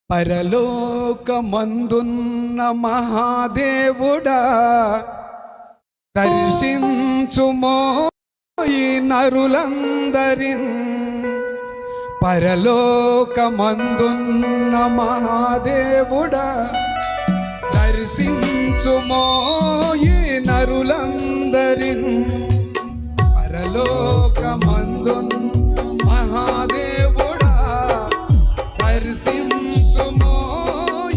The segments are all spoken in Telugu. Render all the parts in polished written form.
పరలోకమందున్న మహాదేవుడా, దర్శించుమో ఈ నరులందరిన్. పరలోకమందున్న మహాదేవుడా, దర్శించుమో ఈ నరులందరిన్. పరలోకమందున్న మహాదేవుడా, దర్శించుమో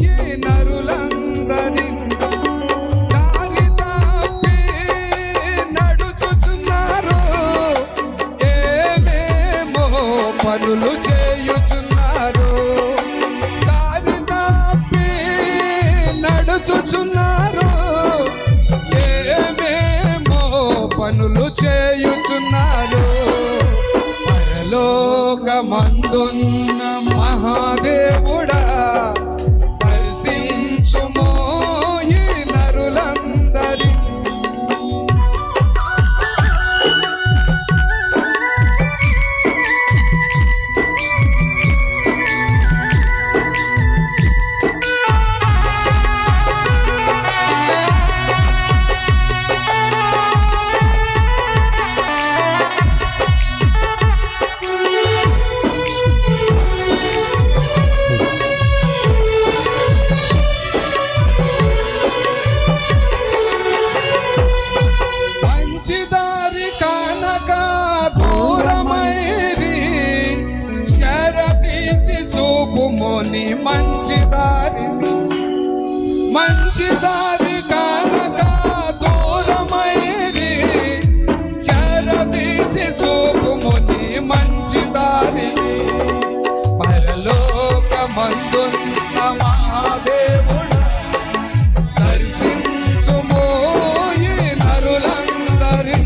ఈ నరులందరిన్. దారి తప్పి నడుచుచున్నారు, ఏమేమో పనులు చేయుచున్నారు. దారి తప్పి నడుచుచున్నారు, ఏమేమో పనులు చేయుచున్నారు. పరలోకమందున్న మహాదేవుడా, దర్శించుమో ఈ నరులందరినీ. నీ మంచి దారిని, మంచి దారి కనుక దూరమైరి, చెరదీసి చూపుము నీ మంచి దారిని. పరలోకమందున్న మహాదేవుడా, దర్శించుమో ఈ నరులందరినీ.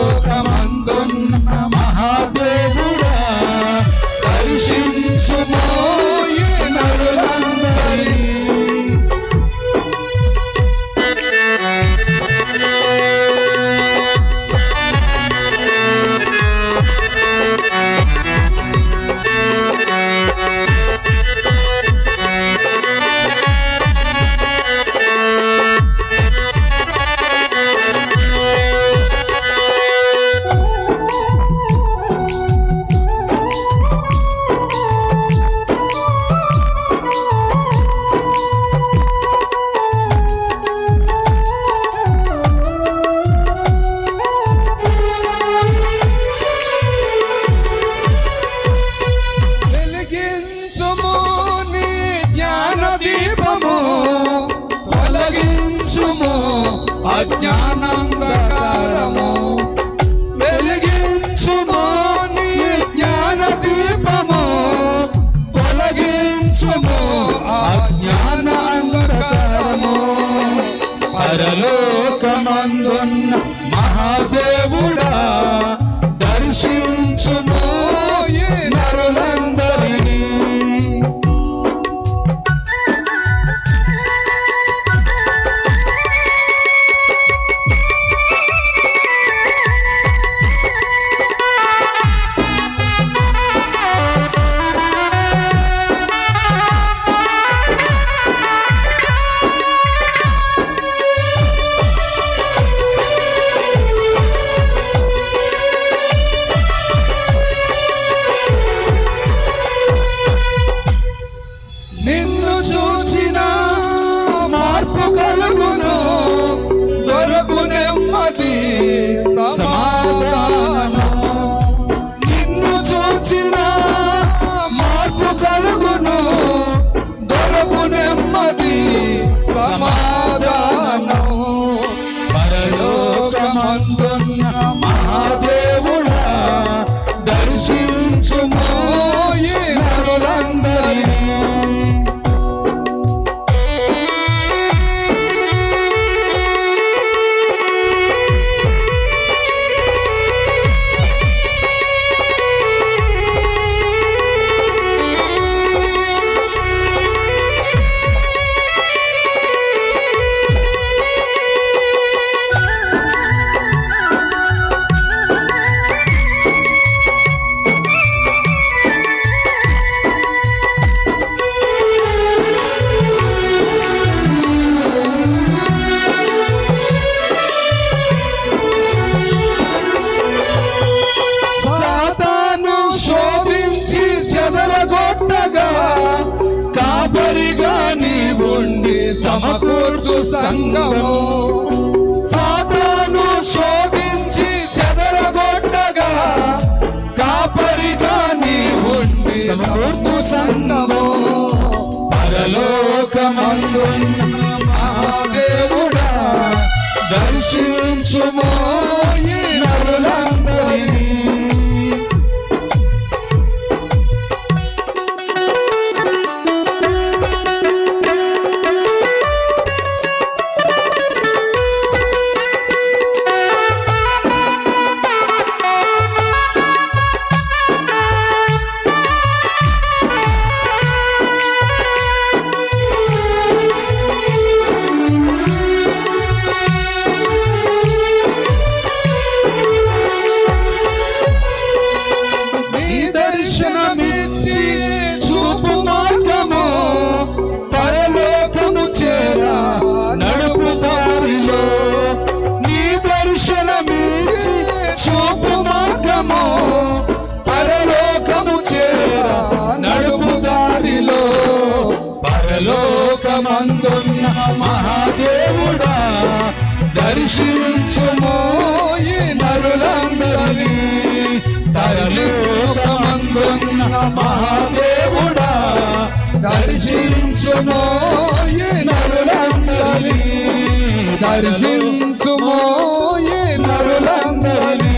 పరలోకమందున్న మహాదేవుడా, దర్శించుమో ఈ నరులందరినీ. తొలగించుము అజ్ఞానాంధకారము, వెలిగించుము నీ జ్ఞాన దీపము. తొలగించుము అజ్ఞానాంధకారము. పరలోకమందున్న మహాదేవుడా, దర్శించుము ఈ నరులందరినీ. పరలోకమందున్న మహాదేవుడా దర్శించుమో ఈ నరులందరినీ. సాతాను శోధించి చెదరగొట్టగా కాపరిగా నీవుండి సమకూర్చు సంఘము. సాతాను శోధించి చెదరగొట్టగా కాపరిగా నీవుండి సమకూర్చు సంఘము. పరలోకమందున్న మహాదేవుడా దర్శించుమో ఈ నరులందరినీ. దర్శనమిచ్చి చూపు మార్గము పరలోకము చేరా నడుపు దారిలో. నీ దర్శనమిచ్చి చూపు మార్గము పరలోకము చేరా నడుపు దారిలో. పరలోకమందున్న మహాదేవుడా దర్శించుమో ఈ నరులందరినీ. పరలోకమందున్న మహాదేవుడా దర్శించుమో ఈ నరులందరినీ. దర్శించుమో ఈ నరులందరినీ.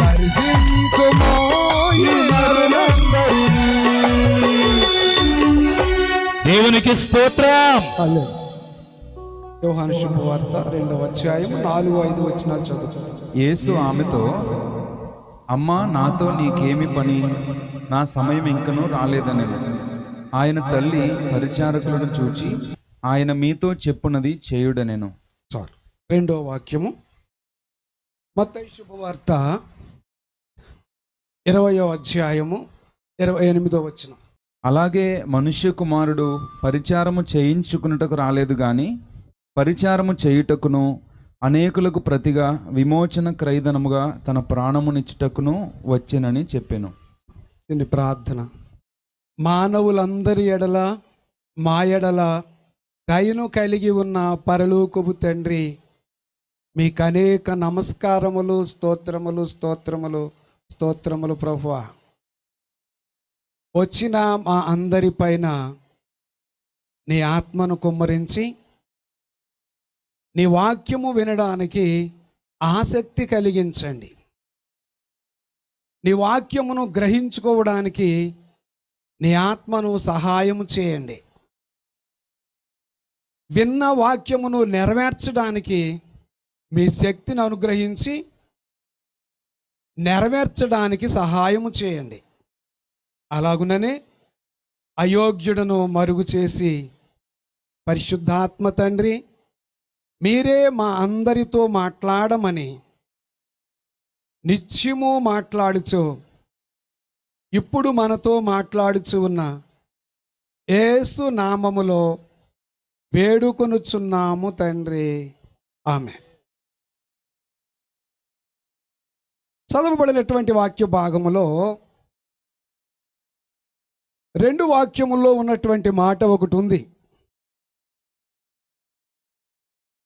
దర్శించుమో ఈ నరులందరినీ. దేవునికి స్తోత్రం. యోహాను శుభవార్త 2వ అధ్యాయం 4-5 వచనాలు చదువుతాం. యేసు ఆమెతో, అమ్మా, నాతో నీకేమి పని? నా సమయం ఇంకనూ రాలేదనెను. ఆయన తల్లి పరిచారకులను చూచి, ఆయన మీతో చెప్పునది చేయుడనెను. చాలు. 2వ వాక్యము మత్తయి శుభవార్త 20వ అధ్యాయము 28వ వచనం. అలాగే మనుష్య కుమారుడు పరిచారము చేయించుకున్నటకు రాలేదు గాని పరిచారము చేయుటకును అనేకులకు ప్రతిగా విమోచన క్రయధనముగా తన ప్రాణమునిచ్చుటకును వచ్చెనని చెప్పెను. దీని ప్రార్థన. మానవులందరి ఎడల మా ఎడల దయను కలిగి ఉన్న పరలోకపు తండ్రి, మీకు అనేక నమస్కారములు, స్తోత్రములు, స్తోత్రములు, స్తోత్రములు ప్రభువా. వచ్చిన మా అందరి పైన నీ ఆత్మను కుమ్మరించి నీ వాక్యము వినడానికి ఆసక్తి కలిగించండి. నీ వాక్యమును గ్రహించుకోవడానికి నీ ఆత్మను సహాయము చేయండి. విన్న వాక్యమును నెరవేర్చడానికి మీ శక్తిని అనుగ్రహించి నెరవేర్చడానికి సహాయము చేయండి. అలాగుననే అయోగ్యుడను మరుగు చేసి పరిశుద్ధాత్మ తండ్రి, మీరే మా అందరితో మాట్లాడమని నిత్యము మాట్లాడుచు ఇప్పుడు మనతో మాట్లాడుచు ఉన్న యేసు నామములో వేడుకొనుచున్నాము తండ్రి, ఆమెన్. చదవబడినటువంటి వాక్య భాగములో 2 వాక్యముల్లో ఉన్నటువంటి మాట ఒకటి ఉంది.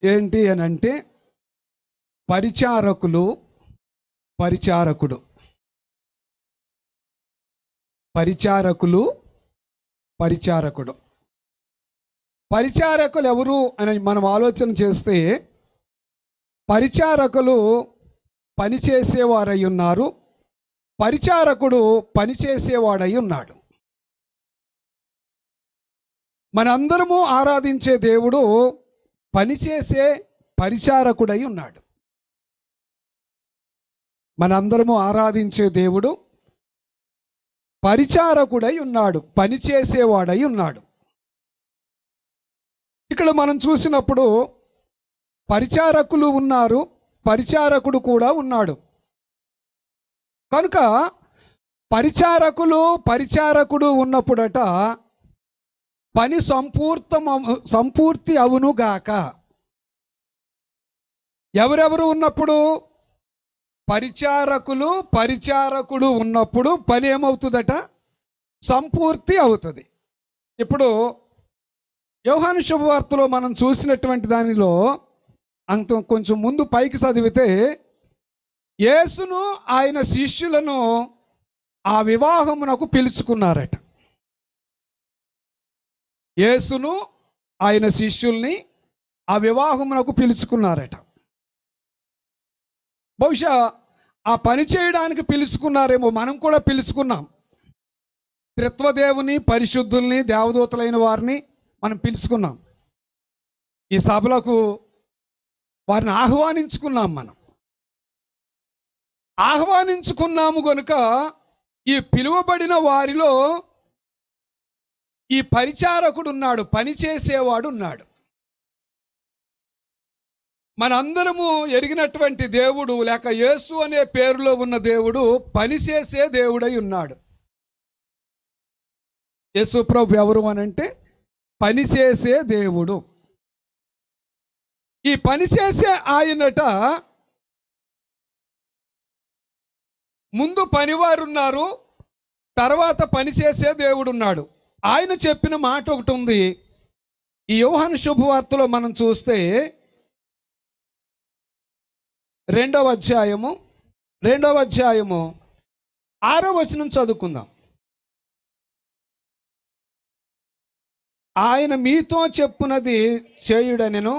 ఏంటి అని అంటే పరిచారకులు, పరిచారకుడు. పరిచారకులు, పరిచారకుడు. పరిచారకులు ఎవరు అని మనం ఆలోచన చేస్తే పరిచారకులు పనిచేసేవారై ఉన్నారు, పరిచారకుడు పనిచేసేవాడై ఉన్నాడు. మనందరము ఆరాధించే దేవుడు పనిచేసే పరిచారకుడై ఉన్నాడు. మనందరము ఆరాధించే దేవుడు పరిచారకుడై ఉన్నాడు, పనిచేసేవాడై ఉన్నాడు. ఇక్కడ మనం చూసినప్పుడు పరిచారకులు ఉన్నారు, పరిచారకుడు కూడా ఉన్నాడు. కనుక పరిచారకుడు ఉన్నప్పుడట పని సంపూర్తి అవునుగాక. ఎవరెవరు ఉన్నప్పుడు? పరిచారకుడు ఉన్నప్పుడు పని ఏమవుతుందట? సంపూర్తి అవుతుంది. ఇప్పుడు యోహాను శుభవార్తలో మనం చూసినటువంటి దానిలో కొంచెం ముందు పైకి చదివితే, యేసును ఆయన శిష్యులను ఆ వివాహమునకు పిలుచుకున్నారట. యేసును ఆయన శిష్యుల్ని ఆ వివాహమునకు పిలుచుకున్నారట. బహుశా ఆ పని చేయడానికి పిలుచుకున్నారేమో, మనం కూడా పిలుచుకున్నాం. త్రిత్వదేవుని, పరిశుద్ధుల్ని, దేవదూతలైన వారిని మనం పిలుచుకున్నాం. ఈ సభలకు వారిని ఆహ్వానించుకున్నాం. మనం ఆహ్వానించుకున్నాము గనుక ఈ పిలువబడిన వారిలో ఈ పరిచారకుడు ఉన్నాడు, పనిచేసేవాడు ఉన్నాడు. మనందరము ఎరిగినటువంటి దేవుడు, లేక యేసు అనే పేరులో ఉన్న దేవుడు పనిచేసే దేవుడై ఉన్నాడు. యేసు ప్రభు ఎవరు అనంటే పనిచేసే దేవుడు. ఈ పనిచేసే ఆయనట ముందు పనివారు ఉన్నారు, తర్వాత పనిచేసే దేవుడు ఉన్నాడు. ఆయన చెప్పిన మాట ఒకటి ఉంది. ఈ యోహాను శుభవార్తలో మనం చూస్తే 2వ అధ్యాయము 6వ వచనం చదువుకుందాం. ఆయన మీతో చెప్పునది చేయుడనెను,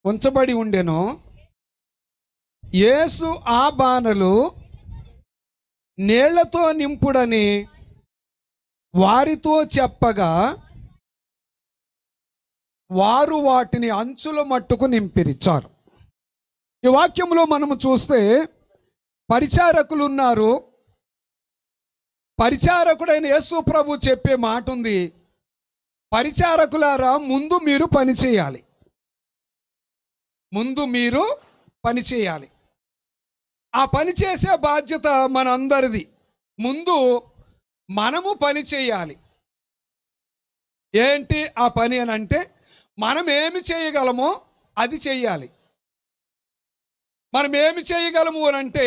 ఉంచబడి ఉండెను. యేసు ఆ బానలు నీళ్లతో నింపుడని వారితో చెప్పగా వారు వాటిని అంచుల మట్టుకు నింపిరిచారు. ఈ వాక్యంలో మనము చూస్తే పరిచారకులు ఉన్నారు. పరిచారకుడైన యేసు ప్రభు చెప్పే మాట ఉంది, పరిచారకులారా ముందు మీరు పని చేయాలి, ఆ పని చేసే బాధ్యత మనందరిది. ముందు మనము పని చేయాలి. ఏంటి ఆ పని అని అంటే, మనం ఏమి చేయగలమో అది చెయ్యాలి. మనం ఏమి చేయగలము అని అంటే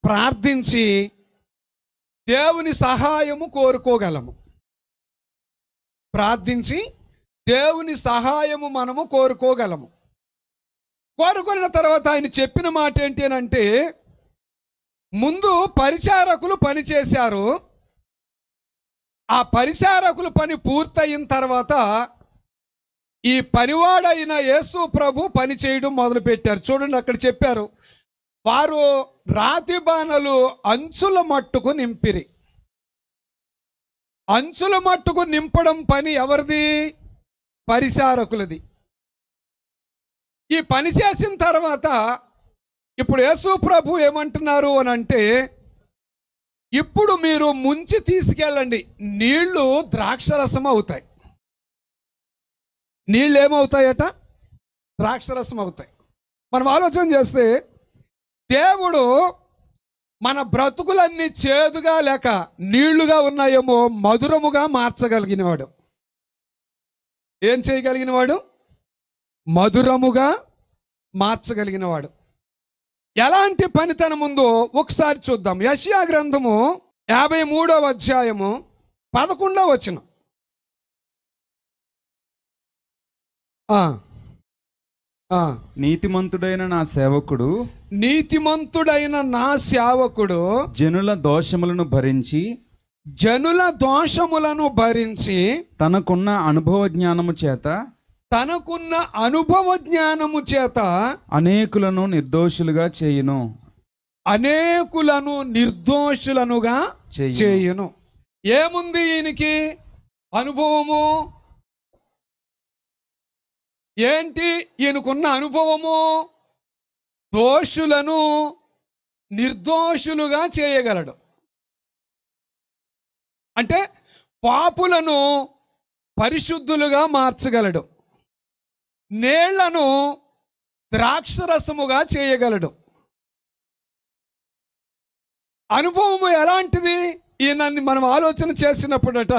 ప్రార్థించి దేవుని సహాయము కోరుకోగలము. ప్రార్థించి దేవుని సహాయము మనము కోరుకోగలము. కోరుకున్న తర్వాత ఆయన చెప్పిన మాట ఏంటి అని అంటే, ముందు పరిచారకులు పని చేశారు. ఆ పరిచారకులు పని పూర్తయిన తర్వాత ఈ పనివాడైన యేసు ప్రభు పని చేయడం మొదలుపెట్టారు. చూడండి, అక్కడ చెప్పారు, వారు రాతి బాణలు అంచుల మట్టుకు నింపిరి. అంచుల మట్టుకు నింపడం పని ఎవరిది? పరిచారకులది. ఈ పని చేసిన తర్వాత ఇప్పుడు యేసు ప్రభు ఏమంటున్నారు అని అంటే, ఇప్పుడు మీరు ముంచి తీసుకెళ్ళండి, నీళ్లు ద్రాక్షరసం అవుతాయి. నీళ్ళు ఏమవుతాయట? ద్రాక్షరసం అవుతాయి. మనం ఆలోచన చేస్తే, దేవుడు మన బ్రతుకులన్నీ చేదుగా లేక నీళ్లుగా ఉన్నాయేమో మధురముగా మార్చగలిగినవాడు. ఏం చేయగలిగినవాడు? మధురముగా మార్చగలిగినవాడు. ఎలాంటి పనితనం ఉందో ఒకసారి చూద్దాం. యెషయా గ్రంథము 53వ అధ్యాయము 11వ వచనం. నీతిమంతుడైన నా సేవకుడు జనుల దోషములను భరించి జనుల దోషములను భరించి తనకున్న అనుభవ జ్ఞానము చేత అనేకులను నిర్దోషులుగా చేయును. ఏముంది ఈయనకి అనుభవము? ఏంటి ఈయనకున్న అనుభవము? దోషులను నిర్దోషులుగా చేయగలడు. అంటే పాపులను పరిశుద్ధులుగా మార్చగలడు, నీళ్లను ద్రాక్షరసముగా చేయగలడు. అనుభవము ఎలాంటిది? ఈయనని మనం ఆలోచన చేసినప్పుడట,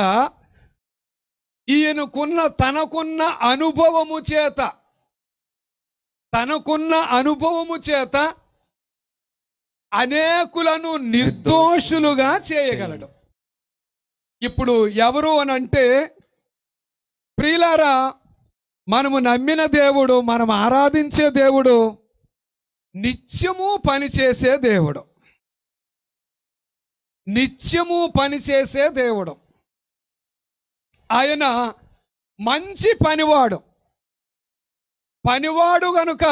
తనకున్న అనుభవము చేత అనేకులను నిర్దోషులుగా చేయగలడు. ఇప్పుడు ఎవరు అని అంటే, ప్రియులారా, మనము నమ్మిన దేవుడు, మనం ఆరాధించే దేవుడు నిత్యము పనిచేసే దేవుడు. ఆయన మంచి పనివాడు గనుక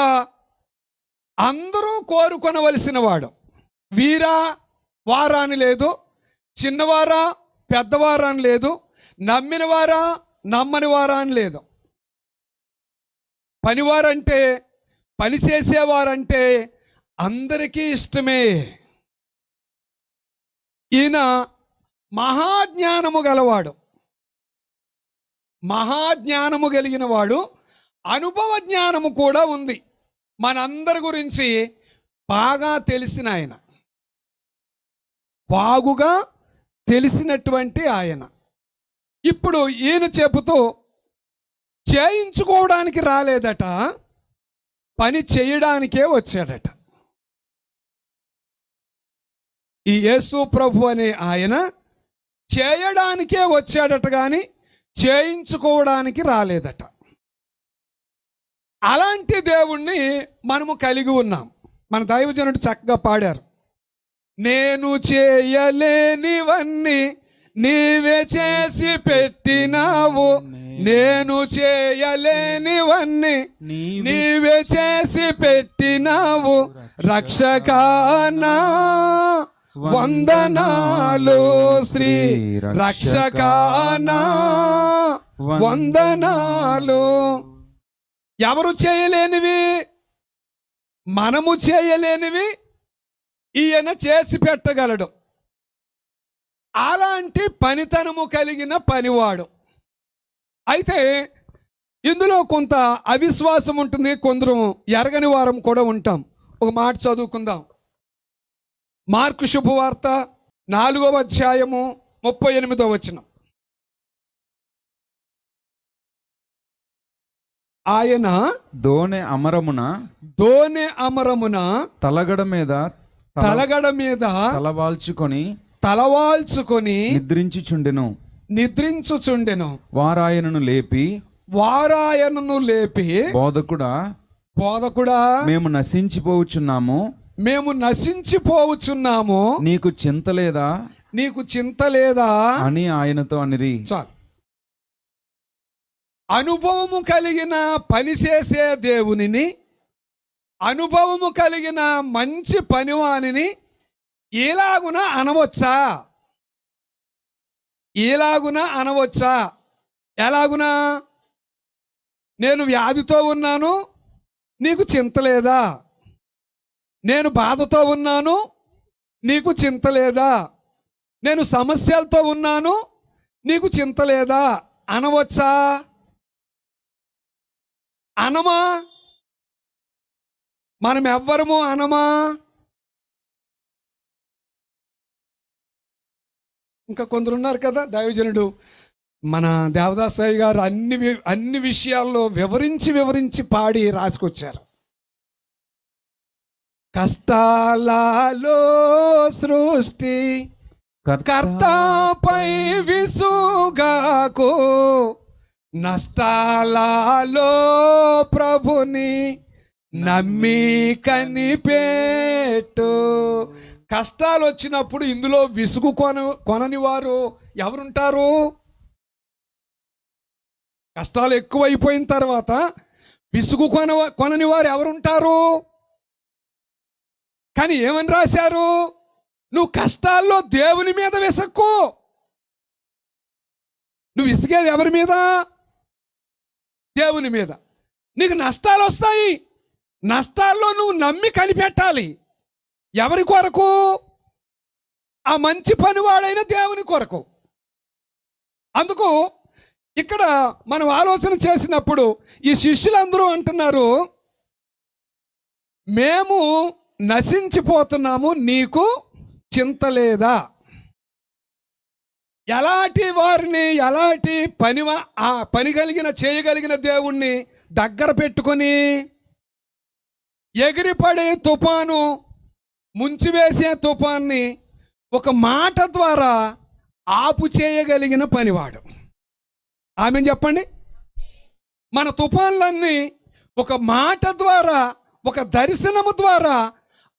అందరూ కోరుకొనవలసిన వాడు. వీరా వారాని లేదు, చిన్నవారా పెద్దవారాని లేదు, నమ్మిన వారా నమ్మని వారాని లేదు. పనివారంటే, పనిచేసేవారంటే అందరికీ ఇష్టమే. ఈయన మహాజ్ఞానము కలిగిన వాడు. అనుభవ జ్ఞానము కూడా ఉంది. మనందరి గురించి బాగా తెలిసిన ఆయన, బాగుగా తెలిసినటువంటి ఆయన. ఇప్పుడు ఈయన చెబుతూ చేయించుకోవడానికి రాలేదట, పని చేయడానికే వచ్చాడట. ఈ యేసు ప్రభు అనే ఆయన చేయడానికే వచ్చాడట, కానీ చేయించుకోవడానికి రాలేదట. అలాంటి దేవుణ్ణి మనము కలిగి ఉన్నాం. మన దైవజనుడు చక్కగా పాడారు. నేను చేయలేనివన్నీ నీవే చేసి పెట్టినావు, నేను చేయలేనివన్నీ నీవే చేసి పెట్టినావు, రక్షకానా వందనాలు, శ్రీ రక్షకానా వందనాలు. ఎవరు చేయలేనివి, మనము చేయలేనివి ఈయన చేసి పెట్టగలడు. అలాంటి పనితనము కలిగిన పనివాడు. అయితే ఇందులో కొంత అవిశ్వాసం ఉంటుంది, కొందరు ఎరగని వారం కూడా ఉంటాం. ఒక మాట చదువుకుందాం. మార్కు శుభవార్త 4వ అధ్యాయము 38వ వచనం. ఆయన దోనె అమరమున తలగడ మీద తలవాల్చుకొని నిద్రించుచుండెను. వారాయనను లేపి బోధకుడా మేము నశించిపోవచ్చున్నాము, నీకు చింత లేదా అని ఆయనతో అనిరి. చాలు. అనుభవము కలిగిన పనిచేసే దేవునిని, అనుభవము కలిగిన మంచి పనివానిని ఇలాగున అనవచ్చా? ఎలాగునా? నేను వ్యాధితో ఉన్నాను, నీకు చింత లేదా? నేను బాధతో ఉన్నాను, నీకు చింత లేదా? నేను సమస్యలతో ఉన్నాను, నీకు చింత లేదా అనవచ్చా? అనమా? మనం ఎవ్వరము అనమా? ఇంకా కొందరు ఉన్నారు కదా, దైవజనుడు మన దేవదాసయ్య గారు అన్ని విషయాల్లో వివరించి పాడి రాసుకొచ్చారు. కష్టాలలో సృష్టి కర్తపై విసుగాకు, నష్టాలలో ప్రభుని నమ్మి కనిపెట్టు. కష్టాలు వచ్చినప్పుడు ఇందులో విసుగు కొనని వారు ఎవరుంటారు? కష్టాలు ఎక్కువైపోయిన తర్వాత విసుగు కొనని వారు ఎవరుంటారు? కానీ ఏమని రాశారు? నువ్వు కష్టాల్లో దేవుని మీద విసక్కు. నువ్వు విసిగేది ఎవరి మీద? దేవుని మీద. నీకు నష్టాలు వస్తాయి, నష్టాల్లో నువ్వు నమ్మి కనిపెట్టాలి. ఎవరి కొరకు? ఆ మంచి పనివాడైన దేవుని కొరకు. అందుకు ఇక్కడ మనం ఆలోచన చేసినప్పుడు ఈ శిష్యులందరూ అంటున్నారు, మేము నశించిపోతున్నాము, నీకు చింత లేదా? ఎలాంటి వారిని, ఎలాంటి పని చేయగలిగిన దేవుణ్ణి దగ్గర పెట్టుకొని ఎగిరిపడే తుఫాను, ముంచివేసే తుఫాన్ని ఒక మాట ద్వారా ఆపు చేయగలిగిన పనివాడు. ఆమె చెప్పండి. మన తుఫాన్లన్నీ ఒక మాట ద్వారా, ఒక దర్శనము ద్వారా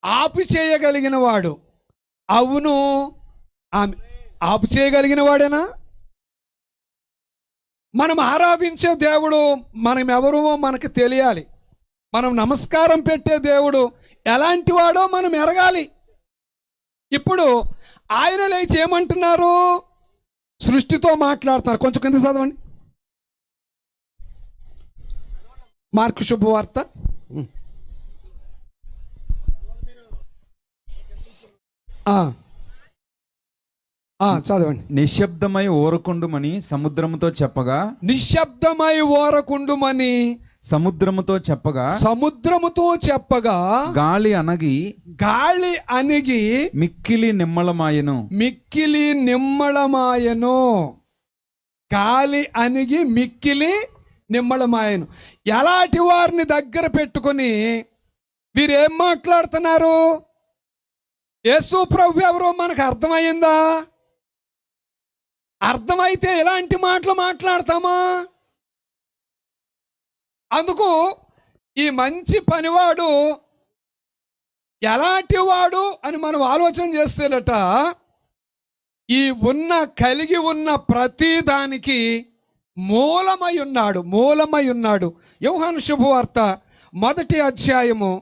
ఆపు చేయగలిగిన వాడు. అవును, ఆమె ఆపు చేయగలిగిన వాడేనా? మనం ఆరాధించే దేవుడు మనం ఎవరో మనకు తెలియాలి. మనం నమస్కారం పెట్టే దేవుడు ఎలాంటి వాడో మనం ఎరగాలి. ఇప్పుడు ఆయన లేచి ఏమంటున్నారు? సృష్టితో మాట్లాడుతున్నారు. కొంచెం కింద చదవండి. మార్కు శుభవార్త చదవండి. నిశ్శబ్దమై ఓరకుండుమని సముద్రముతో చెప్పగా, నిశ్శబ్దమై ఓరకుండుమని సముద్రముతో చెప్పగా గాలి అణగి మిక్కిలి నిమ్మళమాయెను. గాలి అణిగి మిక్కిలి నిమ్మళమాయెను. ఎలాంటి వారిని దగ్గర పెట్టుకొని వీరేం మాట్లాడుతున్నారు? యేసు ప్రభు ఎవరో మనకు అర్థమయ్యిందా? అర్థమైతే ఎలాంటి మాటలు మాట్లాడతామా? అందుకు ఈ మంచి పనివాడు ఎలాంటి వాడు అని మనం ఆలోచన చేస్తేనట, ఈ కలిగి ఉన్న ప్రతి దానికి మూలమై ఉన్నాడు. యోహాను శుభవార్త 1వ అధ్యాయము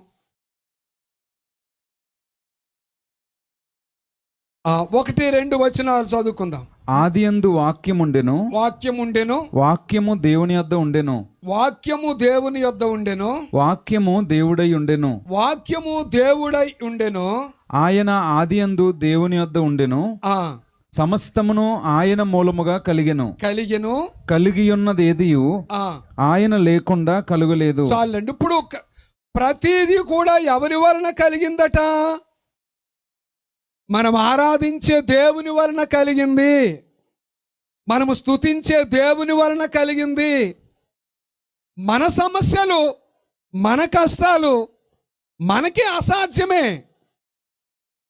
1-2 వచనాలు చదువుకుందాం. ఆదియందు వాక్యముండెను, వాక్యము దేవుని యొద్ద ఉండెను, వాక్యము దేవుడై ఉండెను, ఆయన ఆదియందు దేవుని యొద్ద ఉండెను, సమస్తమును ఆయన మూలముగా కలిగెను, కలిగియున్నది ఏదియు ఆయన లేకుండా కలుగలేదు. చాలండి. ఇప్పుడు ప్రతిదీ కూడా ఎవరి వలన కలిగిందట? మనం ఆరాధించే దేవుని వలన కలిగింది, మనము స్తుతించే దేవుని వలన కలిగింది. మన సమస్యలు, మన కష్టాలు మనకి అసాధ్యమే,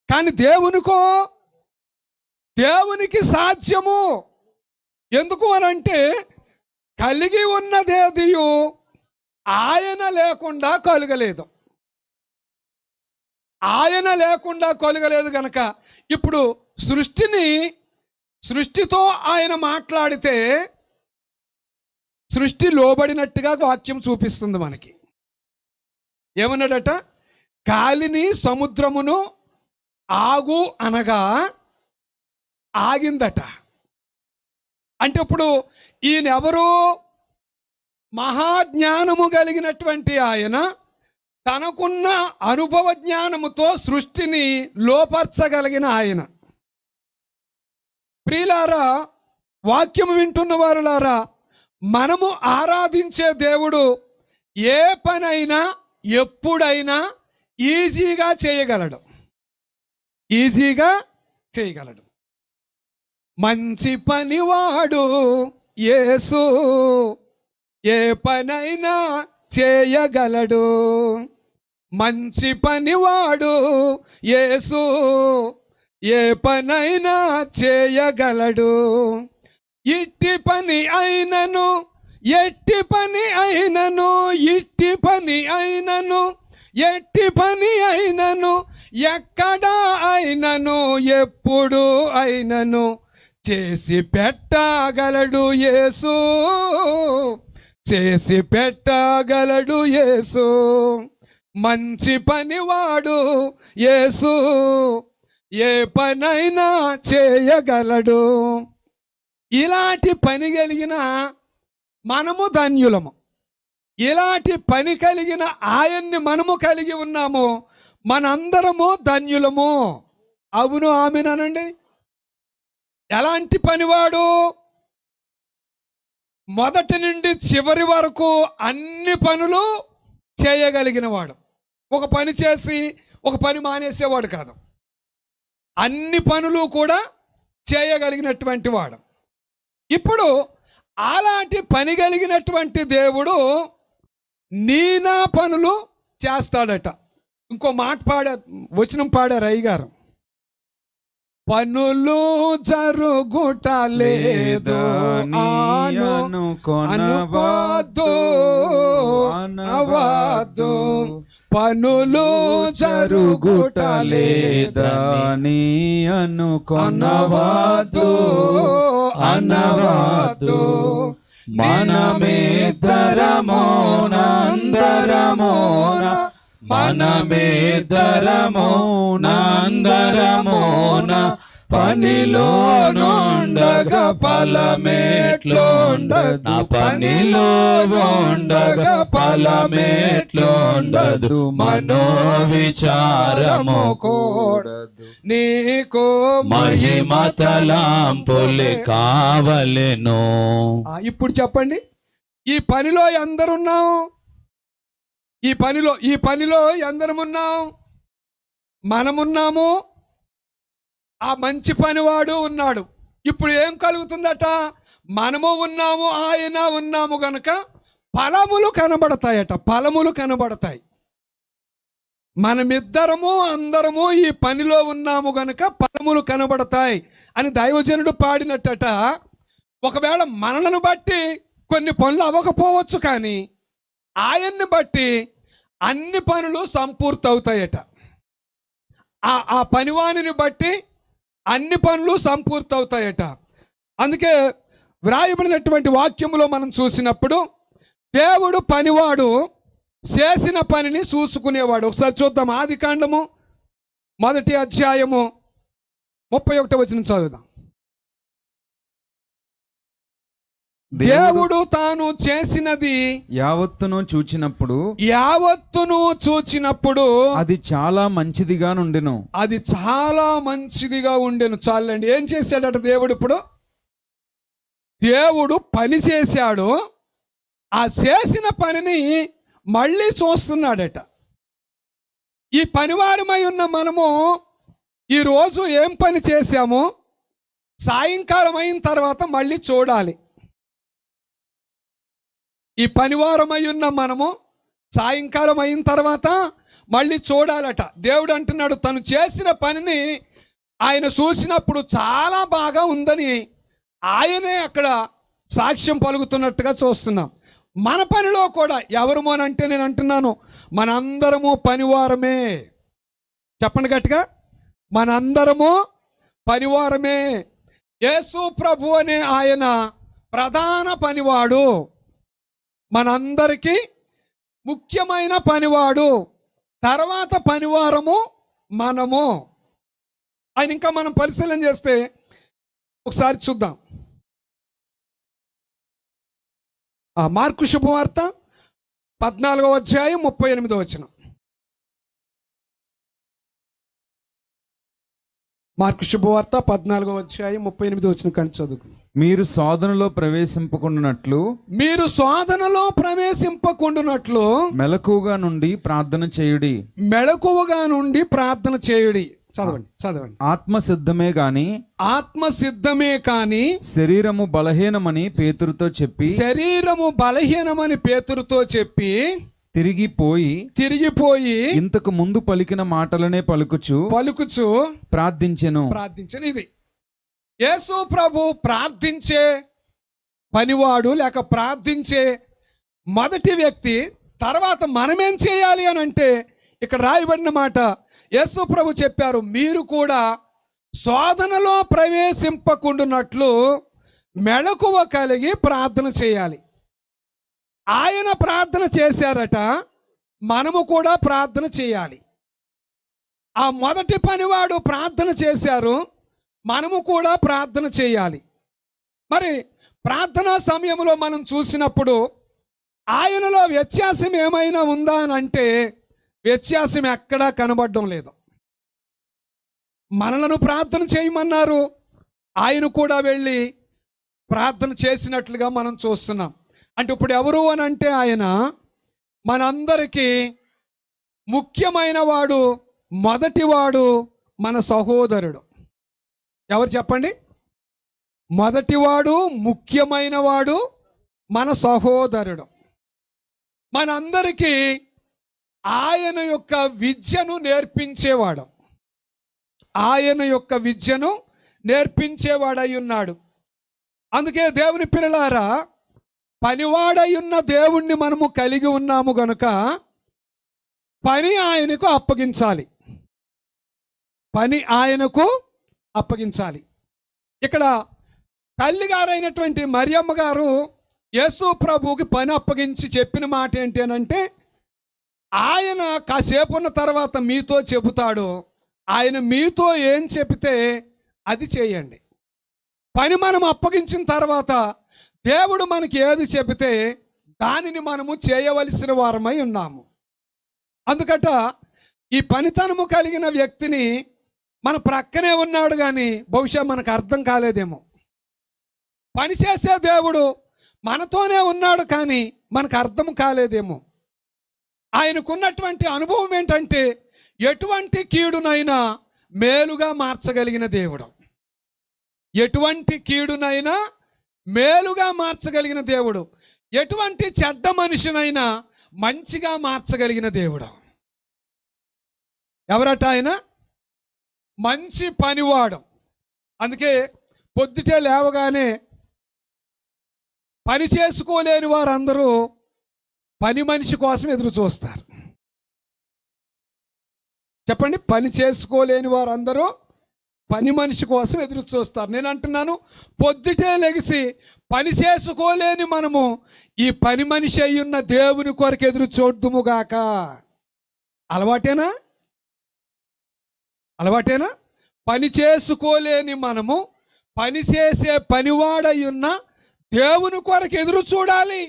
కానీ దేవునికి సాధ్యము. ఎందుకు అనంటే కలిగి ఉన్నదేదియు ఆయన లేకుండా కలుగలేదు. గనక ఇప్పుడు సృష్టితో ఆయన మాట్లాడితే సృష్టి లోబడినట్టుగా వాక్యం చూపిస్తుంది మనకి. ఏమన్నాడట? గాలిని సముద్రమును ఆగు అనగా ఆగిందట. అంటే ఇప్పుడు ఈయనెవరు? మహాజ్ఞానము కలిగినటువంటి ఆయన తనకున్న అనుభవ జ్ఞానముతో సృష్టిని లోపర్చగలిగిన ఆయన. ప్రియులారా, వాక్యము వింటున్న వారులారా, మనము ఆరాధించే దేవుడు ఏ పనైనా ఎప్పుడైనా ఈజీగా చేయగలడు. మంచి పనివాడు యేసు, ఏ పనైనా చేయగలడు. మంచి పనివాడు యేసు, ఏ పనైనా చేయగలడు. ఇట్టి పని అయినను ఎట్టి పని అయినను ఎక్కడ అయినను ఎప్పుడు అయినను చేసి పెట్టగలడు యేసు, చేసి పెట్టగలడు యేసు. మంచి పనివాడు యేసు, ఏ పనైనా చేయగలడు. ఇలాంటి పని కలిగిన మనము ధన్యులము. ఇలాంటి పని కలిగిన ఆయన్ని మనము కలిగి ఉన్నాము. మనందరము ధన్యులము. అవును, ఆమెనండి. ఎలాంటి పనివాడు? మొదటి నుండి చివరి వరకు అన్ని పనులు చేయగలిగిన వాడు. ఒక పని చేసి ఒక పని మానేసేవాడు కాదు, అన్ని పనులు కూడా చేయగలిగినటువంటి వాడు. ఇప్పుడు అలాంటి పని కలిగినటువంటి దేవుడు నా పనులు చేస్తాడట. ఇంకో మాట వచనం పాడారు అయ్యగారు. పనులు జరుగుట లేదు అనుకోవద్దు, అనవద్దు. పనులు జరుగుట లేదని అనుకొనవద్దు, అనవద్దు. మనమిద్దరమోనందరమోన, మనమిద్దరమోనందరమోన, పనిలో నుండగా ఫలమేట్లుండదు, పనిలో ఉండగా ఫలమేట్లుండదు. మనోవిచారము కూడదు, నీకు మహిమ తలాంపులే కావలెను. ఇప్పుడు చెప్పండి, ఈ పనిలో ఎందరున్నాం? ఈ పనిలో ఎందరమున్నాం? మనమున్నాము, ఆ మంచి పనివాడు ఉన్నాడు. ఇప్పుడు ఏం కలుగుతుందట? మనము ఉన్నాము, ఆయన ఉన్నాము గనక ఫలములు కనబడతాయట. ఫలములు కనబడతాయి. మనమిద్దరము అందరము ఈ పనిలో ఉన్నాము గనక ఫలములు కనబడతాయి అని దైవజనుడు పాడినట్టట. ఒకవేళ మనలను బట్టి కొన్ని పనులు అవ్వకపోవచ్చు, కానీ ఆయన్ని బట్టి అన్ని పనులు సంపూర్తవుతాయట. ఆ పనివానిని బట్టి అన్ని పనులు సంపూర్తవుతాయట. అందుకే వ్రాయబడినటువంటి వాక్యములో మనం చూసినప్పుడు దేవుడు పనివాడు చేసిన పనిని చూసుకునేవాడు. ఒకసారి చూద్దాం. ఆదికాండము 1వ అధ్యాయము 31వ వచనం చదువుదాం. దేవుడు తాను చేసినది యావత్తును చూచినప్పుడు అది చాలా మంచిదిగా నుండెను. అది చాలా మంచిదిగా ఉండెను. చాలండి. ఏం చేశాడట దేవుడు? ఇప్పుడు దేవుడు పని చేశాడు, ఆ చేసిన పనిని మళ్ళీ చూస్తున్నాడట. ఈ పనివారమై ఉన్న మనము ఈరోజు ఏం పని చేశామో సాయంకాలం అయిన తర్వాత మళ్ళీ చూడాలి. ఈ పనివారమై ఉన్న మనము సాయంకాలం అయిన తర్వాత మళ్ళీ చూడాలట. దేవుడు అంటున్నాడు, తను చేసిన పనిని ఆయన చూసినప్పుడు చాలా బాగా ఉందని ఆయనే అక్కడ సాక్ష్యం పలుకుతున్నట్టుగా చూస్తున్నాం. మన పనిలో కూడా ఎవరుమోనంటే నేను అంటున్నాను, మనందరము పనివారమే. చెప్పండి గట్టిగా, మనందరము పనివారమే. యేసు ప్రభు అనే ఆయన ప్రధాన పనివాడు, మనందరికీ ముఖ్యమైన పనివాడు. తర్వాత పనివారము మనము. ఆయన ఇంకా మనం పరిశీలన చేస్తే ఒకసారి చూద్దాం. మార్కు శుభవార్త 14వ అధ్యాయం 38వ వచనం. మార్కు శుభవార్త 14వ అధ్యాయం 38వ వచనం కంటే చదువుకు. మీరు శోధనలో ప్రవేశింపకుండునట్లు మెలకువగా నుండి ప్రార్థన చేయుడి. చదవండి. ఆత్మ సిద్ధమే కాని శరీరము బలహీనమని పేతురుతో చెప్పి తిరిగిపోయి ఇంతకు ముందు పలికిన మాటలనే పలుకుచు ప్రార్థించెను. ఇది యేసు ప్రభు ప్రార్థించే పనివాడు, లేక ప్రార్థించే మొదటి వ్యక్తి. తర్వాత మనమేం చేయాలి అని అంటే ఇక్కడ రాయబడిన మాట యేసు ప్రభు చెప్పారు, మీరు కూడా శోధనలో ప్రవేశింపకుండునట్లు మెళకువ కలిగి ప్రార్థన చేయాలి. ఆయన ప్రార్థన చేశారట, మనము కూడా ప్రార్థన చేయాలి. ఆ మొదటి పనివాడు ప్రార్థన చేశారు, మనము కూడా ప్రార్థన చేయాలి. మరి ప్రార్థనా సమయంలో మనం చూసినప్పుడు ఆయనలో వ్యత్యాసం ఏమైనా ఉందా అని అంటే వ్యత్యాసం ఎక్కడా కనబడడం లేదు. మనలను ప్రార్థన చేయమన్నారు, ఆయన కూడా వెళ్ళి ప్రార్థన చేసినట్లుగా మనం చూస్తున్నాం. అంటే ఇప్పుడు ఎవరు అని అంటే ఆయన మనందరికీ ముఖ్యమైన వాడు, మొదటివాడు మన సహోదరుడు. ఎవరు చెప్పండి? మొదటివాడు, ముఖ్యమైన వాడు మన సహోదరుడు. మనందరికీ ఆయన యొక్క విద్యను నేర్పించేవాడు, ఆయన యొక్క విద్యను నేర్పించేవాడై ఉన్నాడు. అందుకే దేవుని పిల్లలారా, పనివాడై ఉన్న దేవుణ్ణి మనము కలిగి ఉన్నాము గనుక పని ఆయనకు అప్పగించాలి, పని ఆయనకు అప్పగించాలి. ఇక్కడ తల్లిగారైనటువంటి మరియమ్మ గారు యేసు ప్రభువుకి పని అప్పగించి చెప్పిన మాట ఏంటి అని అంటే, ఆయన కాసేపు ఉన్న తర్వాత మీతో చెబుతాడు, ఆయన మీతో ఏం చెబితే అది చేయండి. పని మనం అప్పగించిన తర్వాత దేవుడు మనకి ఏది చెబితే దానిని మనము చేయవలసిన వారమై ఉన్నాము. అందుకట ఈ పనితనము కలిగిన వ్యక్తిని మన ప్రక్కనే ఉన్నాడు కానీ బహుశా మనకు అర్థం కాలేదేమో. పనిచేసే దేవుడు మనతోనే ఉన్నాడు కానీ మనకు అర్థం కాలేదేమో. ఆయనకున్నటువంటి అనుభవం ఏంటంటే ఎటువంటి కీడునైనా మేలుగా మార్చగలిగిన దేవుడు, ఎటువంటి కీడునైనా మేలుగా మార్చగలిగిన దేవుడు, ఎటువంటి చెడ్డ మనిషినైనా మంచిగా మార్చగలిగిన దేవుడు. ఎవరట ఆయన? మంచి పనివాడు. అందుకే పొద్దుటే లేవగానే పని చేసుకోలేని వారందరూ పని మనిషి కోసం ఎదురు చూస్తారు. చెప్పండి, పని చేసుకోలేని వారందరూ పని మనిషి కోసం ఎదురు చూస్తారు. నేను అంటున్నాను, పొద్దుటే లెగిసి పని చేసుకోలేని మనము ఈ పని మనిషి అయ్యున్న దేవుని కొరకు ఎదురు చూద్దుముగాక. అలవాటేనా? అలవాటేనా? పని చేసుకోలేని మనము పని చేసే పనివాడయ్యున్న దేవుని కొరకు ఎదురు చూడాలి.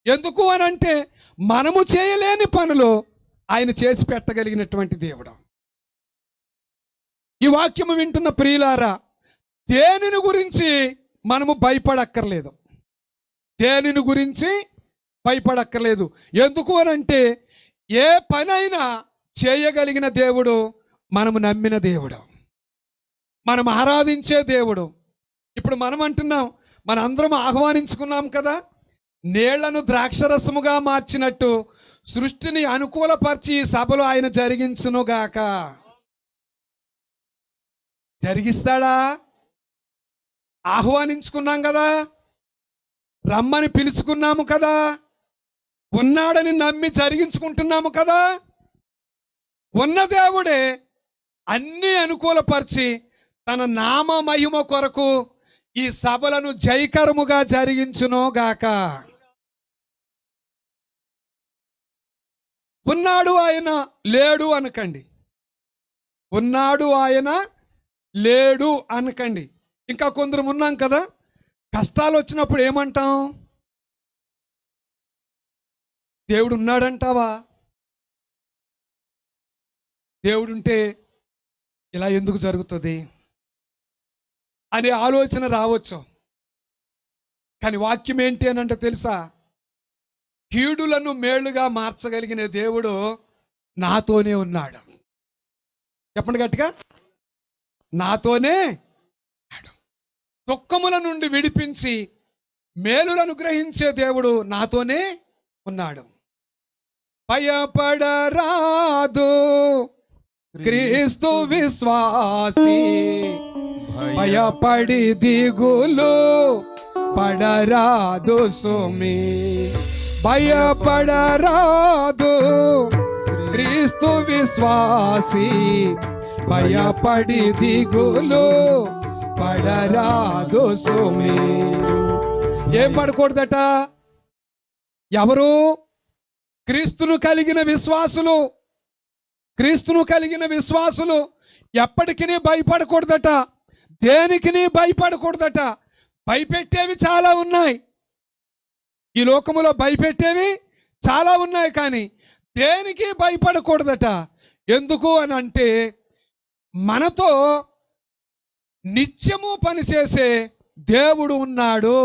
ఎందుకు అని అంటే మనము చేయలేని పనులు ఆయన చేసి పెట్టగలిగినటువంటి దేవుడు. ఈ వాక్యము వింటున్న ప్రియులారా, దేనిని గురించి మనము భయపడక్కర్లేదు, దేనిని గురించి భయపడక్కర్లేదు. ఎందుకు అని అంటే ఏ పనైనా చేయగలిగిన దేవుడు మనము నమ్మిన దేవుడు, మనం ఆరాధించే దేవుడు. ఇప్పుడు మనం అంటున్నాం, మనందరం ఆహ్వానించుకున్నాం కదా, నీళ్లను ద్రాక్షరసముగా మార్చినట్టు సృష్టిని అనుకూలపరిచి ఈ సభలో ఆయన జరిగించునుగాక. జరిగిస్తాడా? ఆహ్వానించుకున్నాం కదా, రమ్మని పిలుచుకున్నాము కదా, ఉన్నాడని నమ్మి జరిగించుకుంటున్నాము కదా. ఉన్న దేవుడే అన్నీ అనుకూలపరిచి తన నామ మహిమ కొరకు ఈ సభలను జయకరముగా జరిగించునుగాక. ఉన్నాడు ఆయన, లేడు అనకండి. ఉన్నాడు ఆయన, లేడు అనకండి. ఇంకా కొందరు ఉన్నాం కదా, కష్టాలు వచ్చినప్పుడు ఏమంటాం? దేవుడు ఉన్నాడంటావా? దేవుడుంటే ఇలా ఎందుకు జరుగుతుంది అనే ఆలోచన రావచ్చు. కానీ వాక్యం ఏంటి అని అంటే తెలుసా? కీడులను మేలుగా మార్చగలిగిన దేవుడు నాతోనే ఉన్నాడు. చెప్పండి గట్టిగా, నాతోనే ఉన్నాడు. దుఃఖముల నుండి విడిపించి మేలులను గ్రహించే దేవుడు నాతోనే ఉన్నాడు. భయపడరాదు క్రీస్తు విశ్వాసి, భయపడి దిగులు పడరాదు సుమి. భయపడరాదు క్రీస్తు విశ్వాసి భయపడి దిగులు పడరాదు సుమి. ఏం పడకూడదట? ఎవరు? క్రీస్తును కలిగిన విశ్వాసులు. క్రీస్తును కలిగిన విశ్వాసులు ఎప్పటికీ భయపడకూడదట. దేనికి భయపడకూడదట. భయపెట్టేవి చాలా ఉన్నాయి, ఈ లోకములో భయపెట్టేవి చాలా ఉన్నాయి, కానీ దేనికి భయపడకూడదట. ఎందుకు అని అంటే మనతో నిత్యము పనిచేసే దేవుడు ఉన్నాడు.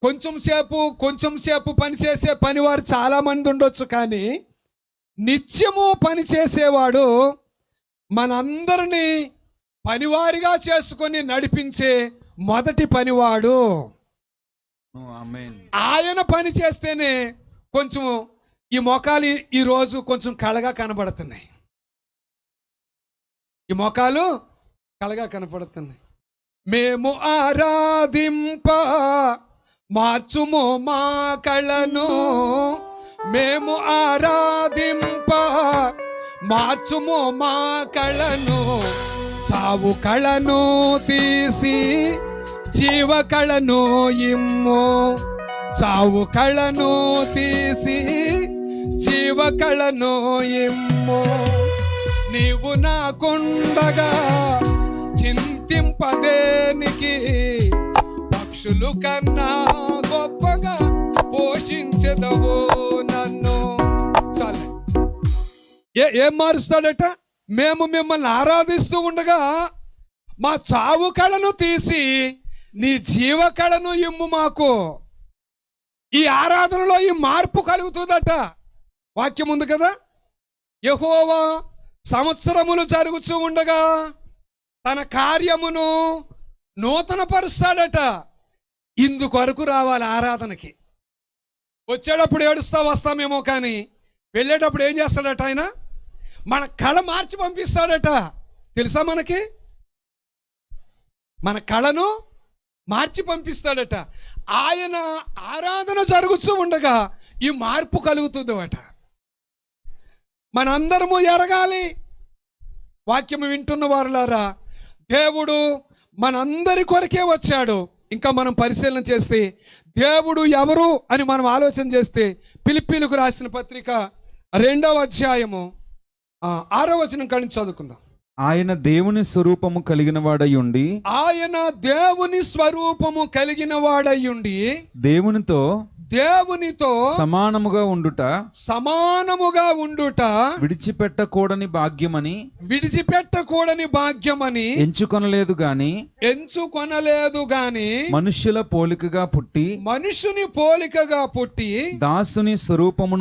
కొంచెం సేపు పనిచేసే పనివారు చాలా మంది ఉండొచ్చు, కానీ నిత్యము పనిచేసేవాడు మనందరినీ పనివారిగా చేసుకొని నడిపించే మొదటి పనివాడు. ఆయన పని చేస్తేనే కొంచెం ఈ మొఖాలు ఈరోజు కొంచెం కళగా కనబడుతున్నాయి. ఈ మొఖాలు కళగా కనపడుతున్నాయి. మేము ఆరాధింప మార్చుము మా కళను, మేము ఆరాధింప మార్చుము మా కళను, చావు కళను తీసి జీవ కళను ఇమ్ము, చావు కళను తీసి జీవ కళను ఇమ్ము. నీవు నాకుండగా చింతింపదేనికి, పక్షులు కన్నా గొప్పగా పోషించదవు నన్ను. చాలు. ఏం మారుస్తాడట? మేము మిమ్మల్ని ఆరాధిస్తూ ఉండగా మా చావు కళను తీసి నీ జీవ కళను ఇమ్ము మాకు. ఈ ఆరాధనలో ఈ మార్పు కలుగుతుందట. వాక్యం ఉంది కదా, యెహోవా సంవత్సరములు జరుగుతూ ఉండగా తన కార్యమును నూతన పరుస్తాడట. ఇందుకొరకు రావాలి ఆరాధనకి. వచ్చేటప్పుడు ఏడుస్తా వస్తామేమో, కానీ వెళ్ళేటప్పుడు ఏం చేస్తాడట? ఆయన మన కళ మార్చి పంపిస్తాడట. తెలుసా మనకి? మన కళను మార్చి పంపిస్తాడట. ఆయన ఆరాధన జరుగుతూ ఉండగా ఈ మార్పు కలుగుతుంది అట. మనందరము ఎరగాలి. వాక్యము వింటున్న వారులారా, దేవుడు మనందరి కొరకే వచ్చాడు. ఇంకా మనం పరిశీలన చేస్తే దేవుడు ఎవరు అని మనం ఆలోచన చేస్తే ఫిలిప్పీలకు రాసిన పత్రిక 2వ అధ్యాయము 6వ వచనం కాడి చదువుకుందాం. ఆయన దేవుని స్వరూపము కలిగిన వాడయ్యుండి, ఆయన దేవుని స్వరూపము కలిగిన వాడయ్యుండి దేవునితో సమానముగా ఉండుట విడిచిపెట్టకూడని భాగ్యమని ఎంచుకొనలేదు గాని మనుష్యుల పోలికగా పుట్టి దాసుని స్వరూపము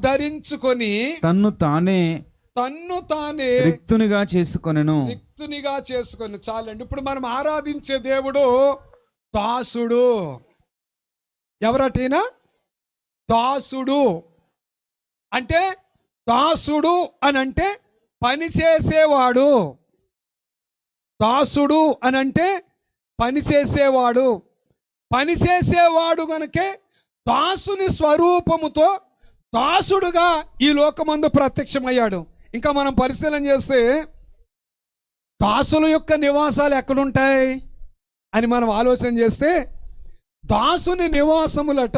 ధరించుకొని తన్ను తానే రిక్తునిగా చేసుకొనెను. చాలండి. ఇప్పుడు మనం ఆరాధించే దేవుడు దాసుడు. ఎవరటైనా దాసుడు అంటే, దాసుడు అని అంటే పనిచేసేవాడు. దాసుడు అని అంటే పనిచేసేవాడు గనుకే దాసుని స్వరూపముతో దాసుడుగా ఈ లోకమందు ప్రత్యక్షమయ్యాడు. ఇంకా మనం పరిశీలన చేస్తే దాసుల యొక్క నివాసాలు ఎక్కడుంటాయి అని మనం ఆలోచన చేస్తే, దాసుని నివాసములట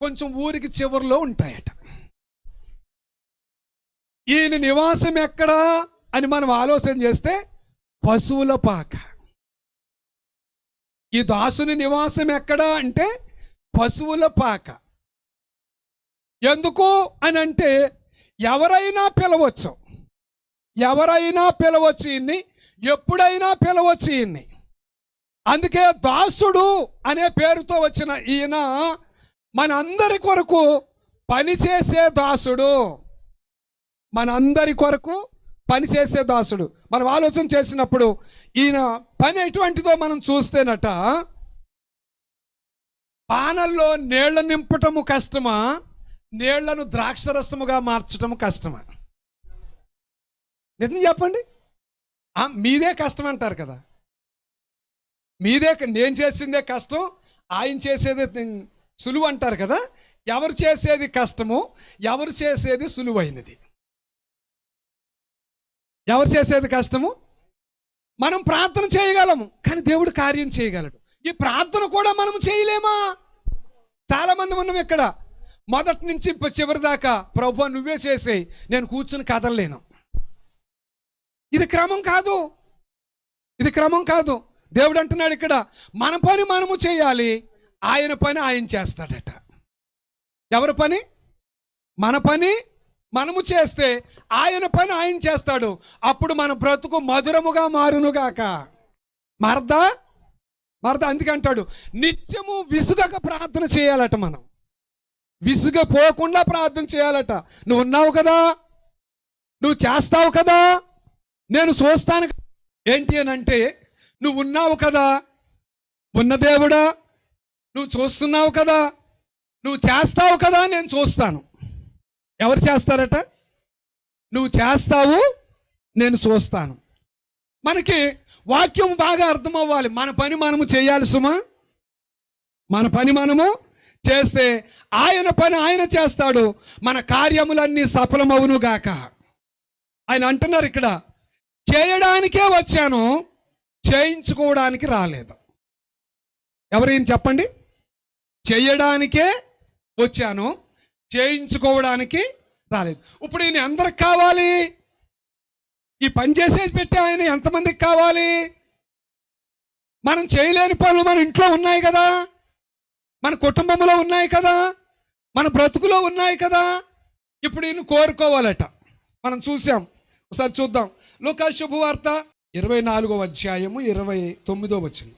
కొంచెం ఊరికి చివరిలో ఉంటాయట. ఈయన నివాసం ఎక్కడా అని మనం ఆలోచన చేస్తే పశువుల పాక. ఈ దాసుని నివాసం ఎక్కడా అంటే పశువుల పాక. ఎందుకు అని అంటే ఎవరైనా పిలవచ్చు ఈయన్ని, ఎప్పుడైనా పిలవచ్చు ఈయన్ని. అందుకే దాసుడు అనే పేరుతో వచ్చిన ఈయన మనందరి కొరకు పనిచేసే దాసుడు. మనం ఆలోచన చేసినప్పుడు ఈయన పని ఎటువంటిదో మనం చూస్తేనట, పానల్లో నీళ్ల నింపటము కష్టమా, నీళ్లను ద్రాక్షరసముగా మార్చటము కష్టమా? నిజం చెప్పండి. మీదే కష్టం అంటారు కదా. నేను చేసిందే కష్టం, ఆయన చేసేదే సులువు అంటారు కదా, ఎవరు చేసేది కష్టము, ఎవరు చేసేది సులువైనది? ఎవరు చేసేది కష్టము? మనం ప్రార్థన చేయగలము, కానీ దేవుడు కార్యం చేయగలడు. ఈ ప్రార్థన కూడా మనం చేయలేమా? చాలా మంది ఉన్నాం ఇక్కడ, మొదటి నుంచి చివరి దాకా ప్రభువా నువ్వే చేసేయి, నేను కూర్చుని కదలలేను. ఇది క్రమం కాదు, ఇది క్రమం కాదు. దేవుడు అంటున్నాడు ఇక్కడ, మన పని మనము చేయాలి, ఆయన పని ఆయన చేస్తాడట. ఎవరి పని? మన పని మనము చేస్తే ఆయన పని ఆయన చేస్తాడు. అప్పుడు మన బ్రతుకు మధురముగా మారునుగాక. మారదా? అందుకంటాడు నిత్యము విసుగక ప్రార్థన చేయాలట. మనం విసుగపోకుండా ప్రార్థన చేయాలట. నువ్వు ఉన్నావు కదా, నువ్వు చేస్తావు కదా, నేను చూస్తాను. ఏంటి అని అంటే, నువ్వు ఉన్నావు కదా, ఉన్న దేవుడా, నువ్వు చూస్తున్నావు కదా, నువ్వు చేస్తావు కదా, నేను చూస్తాను. ఎవరు చేస్తారట? నువ్వు చేస్తావు, నేను చూస్తాను. మనకి వాక్యం బాగా అర్థం అవ్వాలి. మన పని మనము చేయాలి సుమా. మన పని మనము చేస్తే ఆయన పని ఆయన చేస్తాడు, మన కార్యములన్నీ సఫలమవునుగాక. ఆయన అంటున్నారు ఇక్కడ, చేయడానికే వచ్చాను, చేయించుకోవడానికి రాలేదు. ఎవరైనా చెప్పండి. చేయడానికే వచ్చాను, చేయించుకోవడానికి రాలేదు. ఇప్పుడు ఈయన అందరికి కావాలి? ఈ పని చేసేసి పెట్టి ఆయన ఎంతమందికి కావాలి? మనం చేయలేని పనులు మన ఇంట్లో ఉన్నాయి కదా, మన కుటుంబంలో ఉన్నాయి కదా, మన బ్రతుకులో ఉన్నాయి కదా. ఇప్పుడు ఈయన కోరుకోవాలట. మనం చూసాం, ఒకసారి చూద్దాం. లూకా శుభవార్త 24వ అధ్యాయము 29వ వచనం.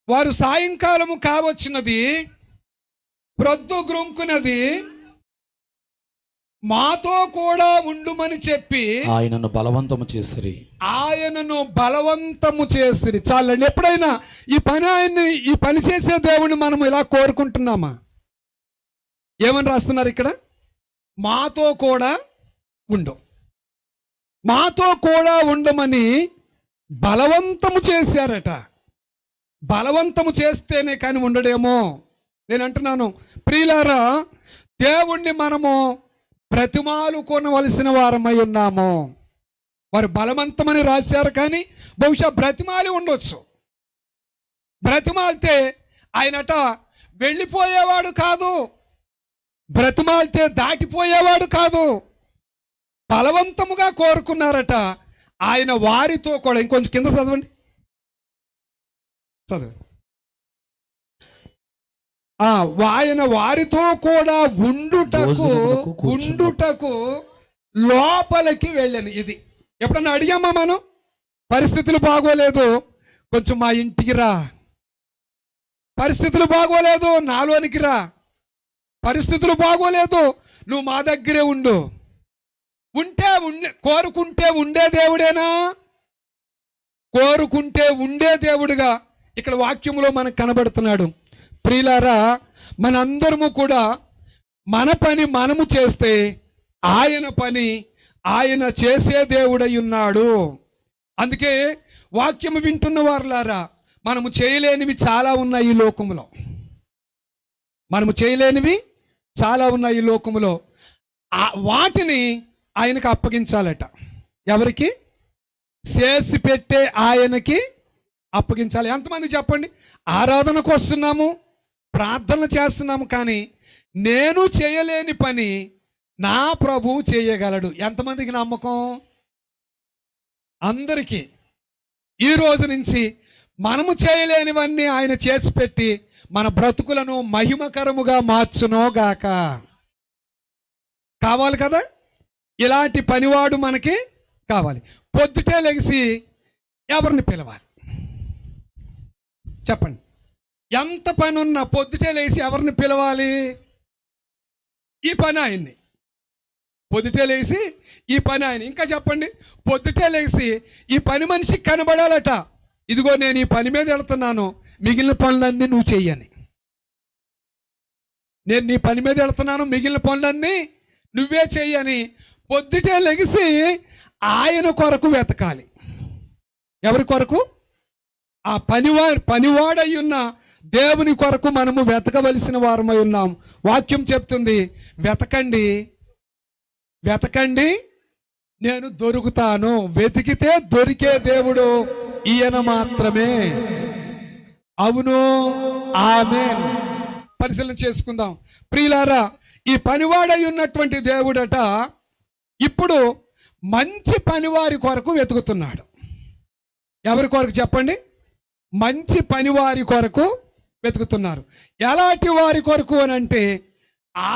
వారు సాయంకాలము కావచ్చినది, ప్రొద్దు గ్రుంకునది, మాతో కూడా ఉండుమని చెప్పి ఆయనను బలవంతము చేసిరి. చాలండి. ఎప్పుడైనా ఈ పని చేసే దేవుణ్ణి మనం ఇలా కోరుకుంటున్నామా? ఏమని రాస్తున్నారు ఇక్కడ? మాతో కూడా ఉండు, మాతో కూడా ఉండమని బలవంతము చేశారట. బలవంతము చేస్తేనే కానీ ఉండడేమో. నేను అంటున్నాను ప్రియులారా, దేవుణ్ణి మనము బ్రతిమాలుకొనవలసిన వారమై ఉన్నాము. వారు బలవంతమని రాశారు, కానీ బహుశా బ్రతిమాలి ఉండొచ్చు. బ్రతిమాలితే ఆయనట వెళ్ళిపోయేవాడు కాదు, బ్రతిమాలితే దాటిపోయేవాడు కాదు. బలవంతముగా కోరుకున్నారట. ఆయన వారితో కూడా, ఇంకొంచెం కింద చదవండి, ఆయన వారితో కూడా ఉండుటకు లోపలికి వెళ్ళాను. ఇది ఎప్పుడన్నా అడిగామా మనం? పరిస్థితులు బాగోలేదు, కొంచెం మా ఇంటికి రా. పరిస్థితులు బాగోలేదు, నాలోనికి రా. పరిస్థితులు బాగోలేదు, నువ్వు మా దగ్గరే ఉండు. కోరుకుంటే ఉండే దేవుడేనా? కోరుకుంటే ఉండే దేవుడుగా ఇక్కడ వాక్యంలో మనకు కనబడుతున్నాడు. ప్రియులారా, మనందరము కూడా మన పని మనము చేస్తే ఆయన పని ఆయన చేసే దేవుడై ఉన్నాడు. అందుకే వాక్యము వింటున్న వారులారా, మనము చేయలేనివి చాలా ఉన్నాయి ఈ లోకములో. మనము చేయలేనివి చాలా ఉన్నాయి ఈ లోకములో. వాటిని ఆయనకు అప్పగించాలట. ఎవరికి? చేసి పెట్టే ఆయనకి అప్పగించాలి. ఎంతమంది చెప్పండి? ఆరాధనకు వస్తున్నాము, ప్రార్థన చేస్తున్నాము, కానీ నేను చేయలేని పని నా ప్రభువు చేయగలడు. ఎంతమందికి నమ్మకం? అందరికీ. ఈ రోజు నుంచి మనము చేయలేనివన్నీ ఆయన చేసి పెట్టి మన బ్రతుకులను మహిమకరముగా మార్చునోగాక. కావాలి కదా? ఇలాంటి పనివాడు మనకి కావాలి. పొద్దుటే లెగిసి ఎవరిని పిలవాలి చెప్పండి? ఎంత పని ఉన్నా పొద్దుటే లేచి ఎవరిని పిలవాలి? ఈ పని ఆయన్ని. పొద్దుటే లేచి ఈ పని ఆయన. ఇంకా చెప్పండి, పొద్దుటే లేచి ఈ పని మనిషికి కనబడాలట. ఇదిగో నేను ఈ పని మీద వెళ్తున్నాను, మిగిలిన పనులన్నీ నువ్వు చెయ్యని. నేను నీ పని మీద వెళ్తున్నాను, మిగిలిన పనులన్నీ నువ్వే చెయ్యని పొద్దుటే లెగిసి ఆయన కొరకు వెతకాలి. ఎవరి కొరకు? ఆ పనివాడయ్యున్న దేవుని కొరకు మనము వెతకవలసిన వారమై ఉన్నాం. వాక్యం చెప్తుంది, వెతకండి వెతకండి నేను దొరుకుతాను. వెతికితే దొరికే దేవుడు ఈయన మాత్రమే. అవును, ఆమేన్. పరిశీలన చేసుకుందాం ప్రియులారా. ఈ పనివాడై ఉన్నటువంటి దేవుడట ఇప్పుడు మంచి పనివారి కొరకు వెతుకుతున్నాడు. ఎవరి కొరకు చెప్పండి? మంచి పనివారి కొరకు వెతుకుతున్నారు. ఎలాంటి వారి కొరకు అని అంటే,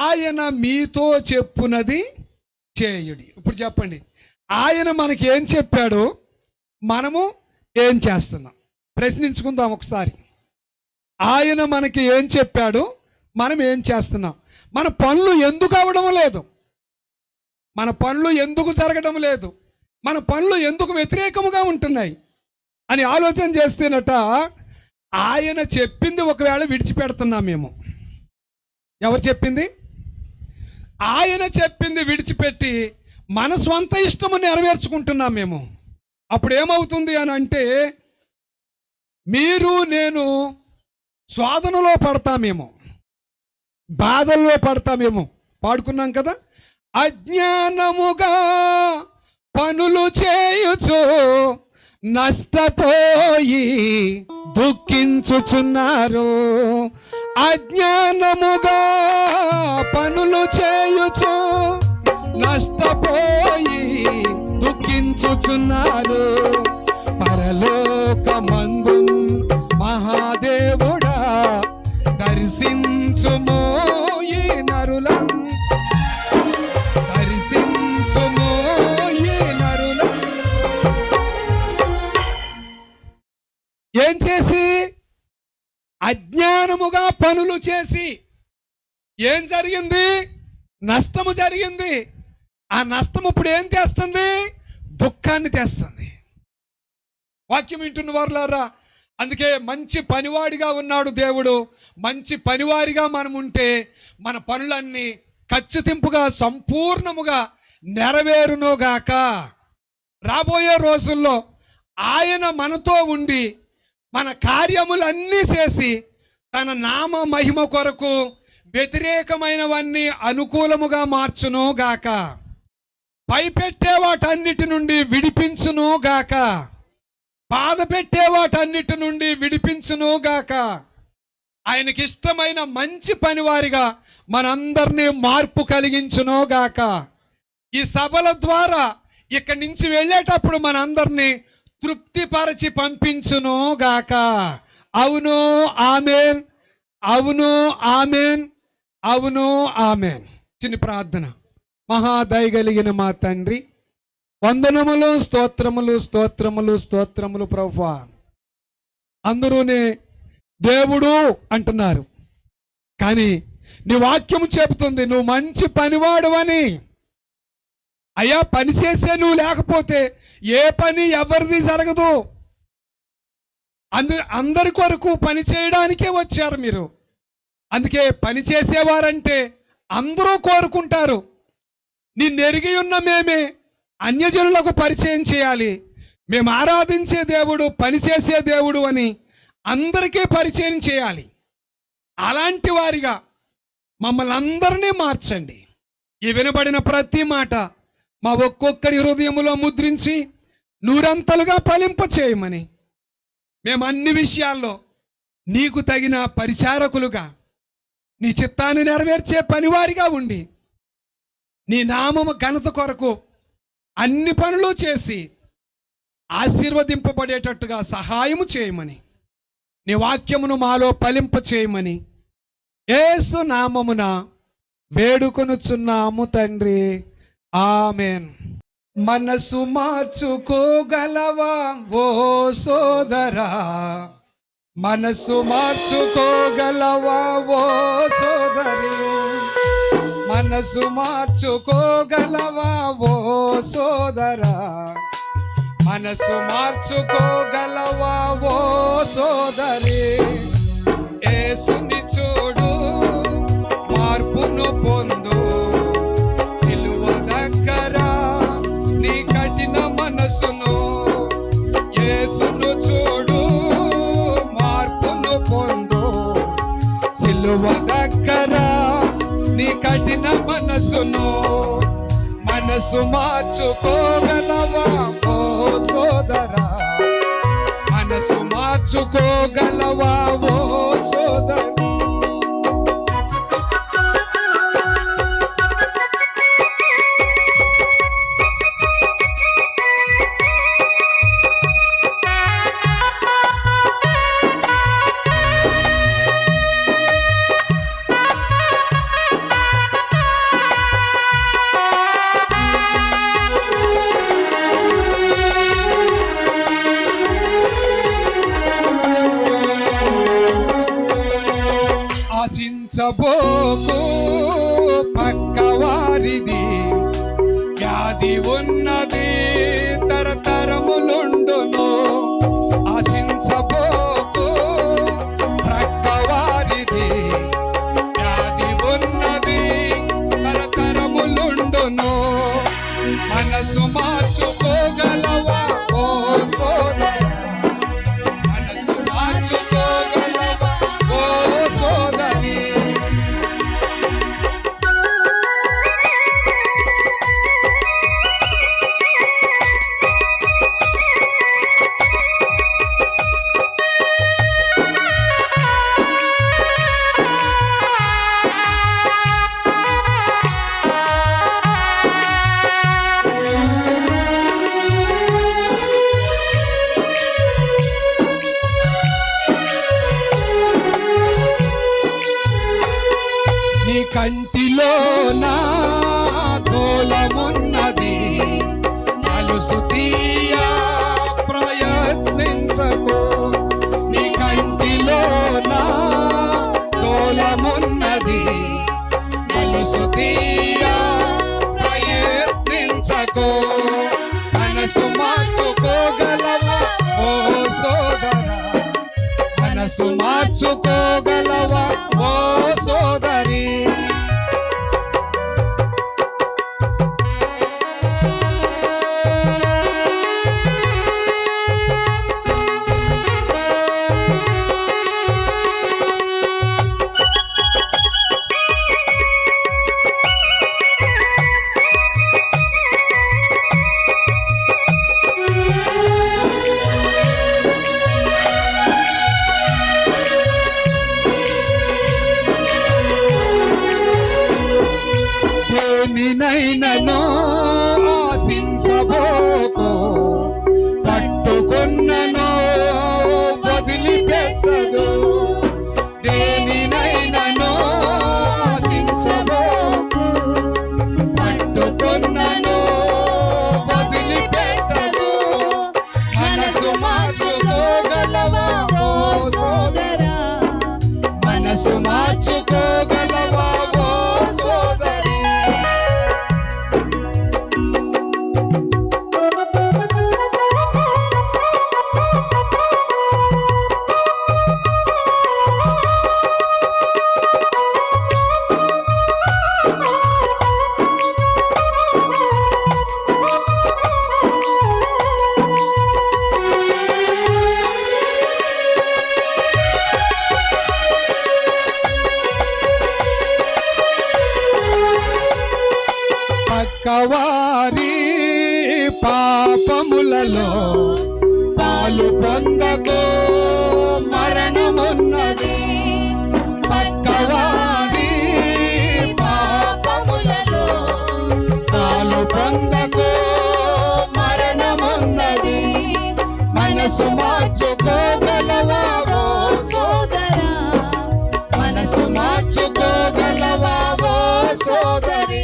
ఆయన మీతో చెప్పునది చేయుడి. ఇప్పుడు చెప్పండి, ఆయన మనకి ఏం చెప్పాడు, మనము ఏం చేస్తున్నాం? ప్రశ్నించుకుందాం ఒకసారి. ఆయన మనకి ఏం చెప్పాడు, మనం ఏం చేస్తున్నాం? మన పనులు ఎందుకు అవడం లేదు? మన పనులు ఎందుకు జరగడం లేదు? మన పనులు ఎందుకు వ్యతిరేకముగా ఉంటున్నాయి అని ఆలోచన చేస్తేనట, ఆయన చెప్పింది ఒకవేళ విడిచిపెడుతున్నామేమో. ఎవరు చెప్పింది? ఆయన చెప్పింది విడిచిపెట్టి మన స్వంత ఇష్టము నెరవేర్చుకుంటున్నామేమో. అప్పుడు ఏమవుతుంది అని అంటే, మీరు నేను శోధనలో పడతామేమో, బాధల్లో పడతామేమో. పాడుకున్నాం కదా, అజ్ఞానముగా పనులు చేయుచు నష్టపోయి దుఃఖించుచున్నారు. అజ్ఞానముగా పనులు చేయుచు నష్టపోయి దుఃఖించుచున్నారు. పరలోకమందు మహాదేవుడా దర్శించుమో ఈ నరులం, దర్శించుమో ఈ నరులం. ఏం చేసి? అజ్ఞానముగా పనులు చేసి. ఏం జరిగింది? నష్టము జరిగింది. ఆ నష్టం ఇప్పుడు ఏం తెస్తుంది? దుఃఖాన్ని తెస్తుంది. వాక్యం వింటున్న వారులారా, అందుకే మంచి పనివాడిగా ఉన్నాడు దేవుడు. మంచి పనివారిగా మనం ఉంటే మన పనులన్నీ ఖచ్చితంగా సంపూర్ణముగా నెరవేరునుగాక. రాబోయే రోజుల్లో ఆయన మనతో ఉండి మన కార్యములన్నీ చేసి తన నామ మహిమ కొరకు వ్యతిరేకమైనవన్నీ అనుకూలముగా మార్చును గాక. భయపెట్టే వాటన్నిటి నుండి విడిపించును గాక. బాధ పెట్టే వాటన్నిటి నుండి విడిపించును గాక. ఆయనకి ఇష్టమైన మంచి పనివారిగా మనందరినీ మార్పు కలిగించును గాక. ఈ సభల ద్వారా ఇక్కడి నుంచి వెళ్ళేటప్పుడు మనందరినీ తృప్తిపరచి పంపించును గాక. అవును, ఆమేన్. అవును, ఆమేన్. అవును, ఆమేన్. చిన్న ప్రార్థన. మహాదయగలిగిన మా తండ్రి, వందనములు, స్తోత్రములు, స్తోత్రములు, స్తోత్రములు ప్రభువా. అందరూనే దేవుడు అంటున్నారు, కానీ నీ వాక్యం చెబుతుంది నువ్వు మంచి పనివాడు అని. అయ్యా, పని చేసే నువ్వు లేకపోతే ఏ పని ఎవరిది జరగదు. అందరి కొరకు పని చేయడానికే వచ్చారు మీరు. అందుకే పని చేసేవారంటే అందరూ కోరుకుంటారు. నిన్ను ఎరిగి ఉన్న మేమే అన్యజనులకు పరిచయం చేయాలి. మేము ఆరాధించే దేవుడు, పనిచేసే దేవుడు అని అందరికీ పరిచయం చేయాలి. అలాంటి వారిగా మమ్మల్ని అందరినీ మార్చండి. ఈ వినబడిన ప్రతి మాట మా ఒక్కొక్కరి హృదయములో ముద్రించి నూరంతలుగా ఫలింప చేయమని, మేము అన్ని విషయాల్లో నీకు తగిన పరిచారకులుగా, నీ చిత్తాన్ని నెరవేర్చే పనివారిగా ఉండి, నీ నామము ఘనత కొరకు అన్ని పనులు చేసి ఆశీర్వదింపబడేటట్టుగా సహాయము చేయమని, నీ వాక్యమును మాలో ఫలింప చేయమని యేసు నామమున వేడుకొనుచున్నాము తండ్రి. ఆమేన్. మనసు మార్చుకోగలవా ఓ సోదరా, మనసు మార్చుకోగలవా ఓ సోదరి, మనసు మార్చుకోగలవా ఓ సోదరా, మనసు మార్చుకోగలవా ఓ సోదరి. యేసుని చూడు, మార్పును పొందు, సిలువ దగ్గర నీ కఠిన మనసును. యేసును చూడు, మార్పును పొందు, నీ కఠిన మనసును మనసు మార్చుకోగలవా ఓ సోదరా, మనసు మార్చుకోగలవా ఓ సోదరా. ఆశించబోకు పక్కవారిది, వ్యాధి ఉన్నది తరతరములుండును. ఆశించబోకు పక్కవారిది, వ్యాధి ఉన్నది తరతరములుండును. మనసు మార్చుకోగలవా ఓ సోదరా, మనసు మార్చుకోగలవా ఓ సోదరి. నీ కంటిలో నా దూలమున్నది, నలుసు తీయ ప్రయత్నించకు. నీ కంటిలో నా దూలమున్నది, నలుసు తీయ ప్రయత్నించకు. మనసు మార్చుకోగలవా ఓ సోదరా, మనసు మార్చుకోగలవా ఓ సోదరి. దేనినైనను ఆశించబోకు, పట్టుకున్నను వదిలిపెట్టదు. దేనినైనను ఆశించబోకు, పట్టుకున్నను వదిలిపెట్టదు. మనసు మార్చుకోగలవా ఓ సోదరా, మనసు మార్చుకోగలవా ఓ సోదరి. పక్కవారి పాపములలో పాలు పొందకు, మరణమున్నది. పక్కవారి పాపములలో పాలు పొందకు, మరణమున్నది. మనసు మార్చుకోగలవా ఓ సోదరా, మనసు మార్చుకోగలవా ఓ సోదరి.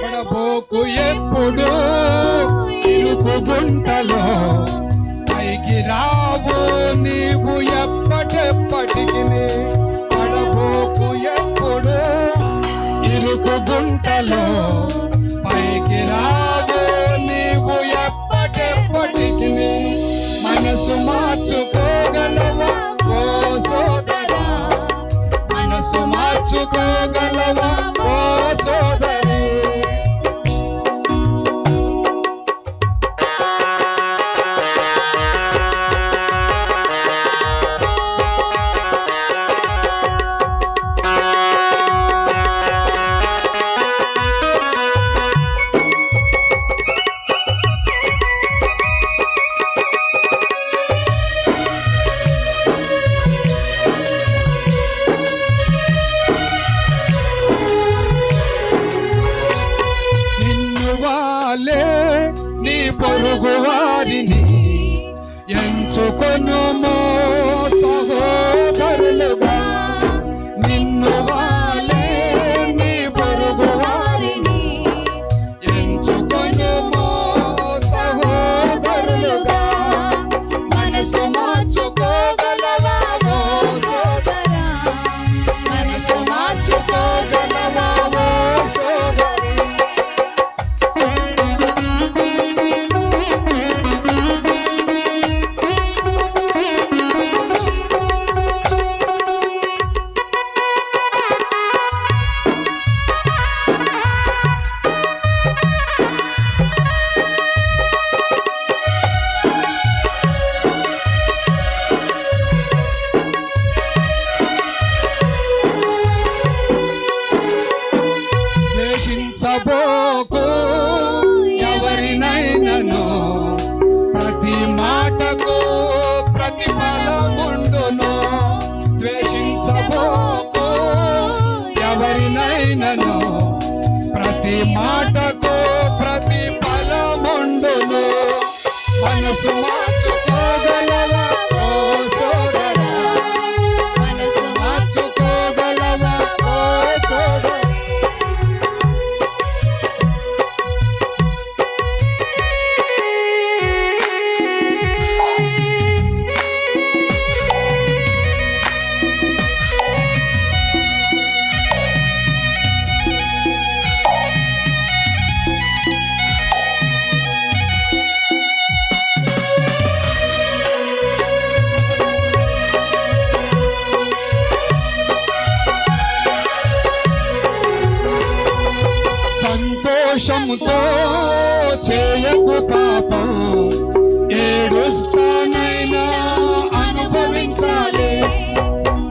పడబోకు ఎప్పుడు ఇరుకు గుంటలో, పైకి రావు నీవు ఎప్పటెప్పటికి. పడబోకు ఎప్పుడు పొరుగు వారిని ఎంచుకొనుము సహోదరులుగా, నిన్ను వాలే నీ పొరుగు వారిని ఎంచుకొనుము సహోదరులుగా. మనసు మార్చుకోగలవా ఓ సోదరా, మనసు మార్చుకోగలవా ఓ సోదరి. ద్వేషించబోకు ఎవరినైనను, ప్రతి మాటకు ప్రతిఫలముండును. ద్వేషించబోకు ఎవరినైనను, ప్రతి మాటకు ప్రతిఫలముండును. మనసు మార్చుకోగలవా ఓ సోదరా, మనసు మార్చుకోగలవా ఓ సోదరి. సంతోషముతో చేయకు పాపం, ఏడుస్తానైనా అనుభవించాలి.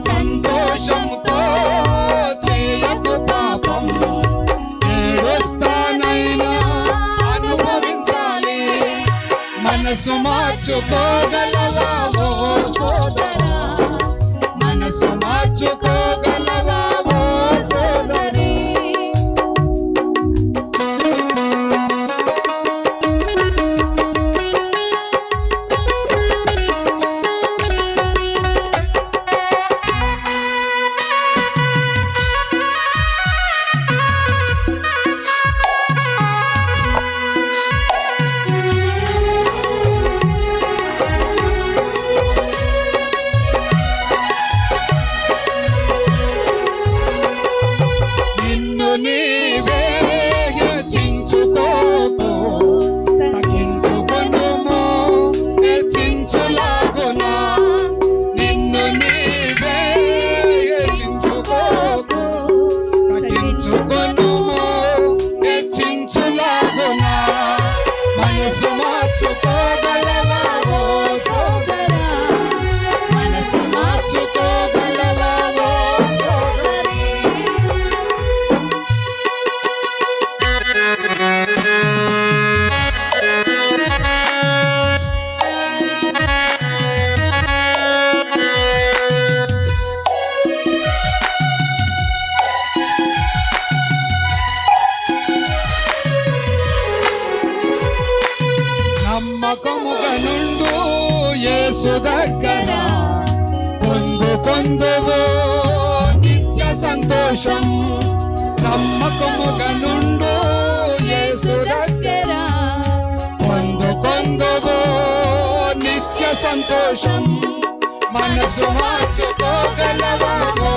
సంతోషముతో చేయకు పాపం, ఏడుస్తానైనా అనుభవించాలి. మనసు మార్చుకోగలవా ఓ సోదరా, మనసు మార్చుకోగలవా ఓ సోదరి. నిన్ను నీవే హెచ్చించుకోకు, తగ్గించుకొనుము హెచ్చించులాగునా. నిన్ను నీవే హెచ్చించుకోకు, తగ్గించుకొనుము హెచ్చించులాగునా. మనసు మార్చుకోగలవా ఓ సోదరా, మనసు మార్చుకోగలవా ఓ సోదరి. నమ్మకముగా నుండు యేసు దగ్గర, పొందువు నిత్య సంతోషం. నమ్మకముగా నుండు యేసు దగ్గర, పొందువు నిత్య సంతోషం. మనసు మార్చుకోగలవా ఓ